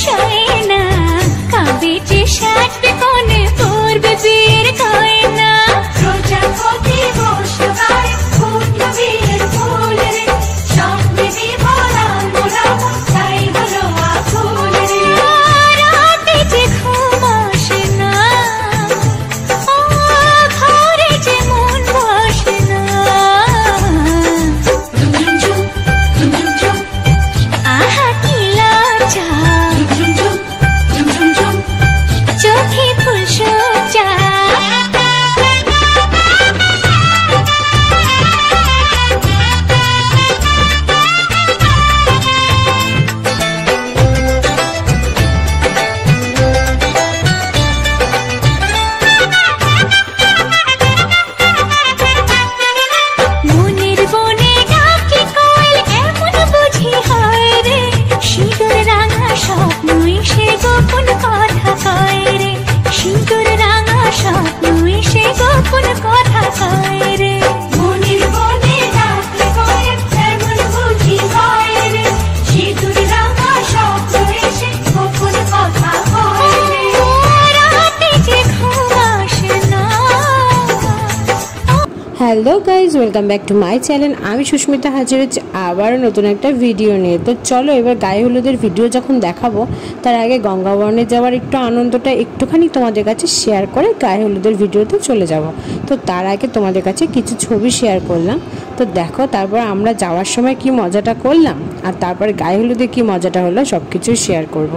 শোনা কাবে যে সাজবে কোনে পড়বে বিয়ের গয়না প্রজাপতি বসবারে ফুটল বিয়ের ফুল রে স্বপ্নে বিভোরা মোরা তাই হলো আকুল রে রাতে যে ঘুম আসে না ঘরে যে মন বসে না আহা কি লজ্জা চোখে ফুল সোজা মনের বনে ডাকে কোয়েল এমন বুঝি হয় রে সিঁদুর রাঙা স্বপ্নই সে গোপন কথা কয় রে সিঁদুর রাঙা স্বপ্নই সে গোপন কথা কয় রে মনের বনে ডাকে কোয়েল এমন বুঝি হয় রে সিঁদুর রাঙা স্বপ্নই সে গোপন কথা কয় রে রাতে যে ঘুম আসে না। Hello guys, welcome back to my channel. আমি সুস্মিতা হাজির হচ্ছে আবার নতুন একটা ভিডিও নিয়ে। তো চলো এবার গায়ে হলুদের ভিডিও যখন দেখাবো তার আগে গঙ্গাবর্ণে যাওয়ার একটু আনন্দটা একটুখানি তোমাদের কাছে শেয়ার করে গায়ে হলুদের ভিডিওতে চলে যাব। তো তার আগে তোমাদের কাছে কিছু ছবি শেয়ার করলাম। তো দেখো তারপর আমরা যাওয়ার সময় কি মজাটা করলাম আর তারপরে গায়ে হলুদে কি মজাটা হলো সব কিছু শেয়ার করব।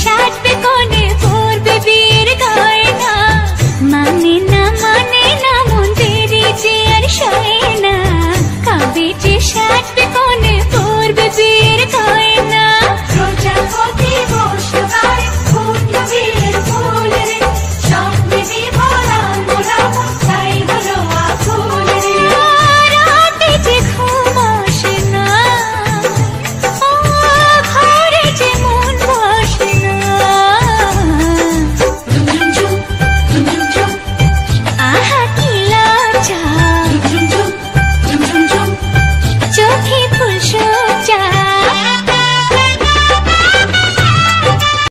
সাত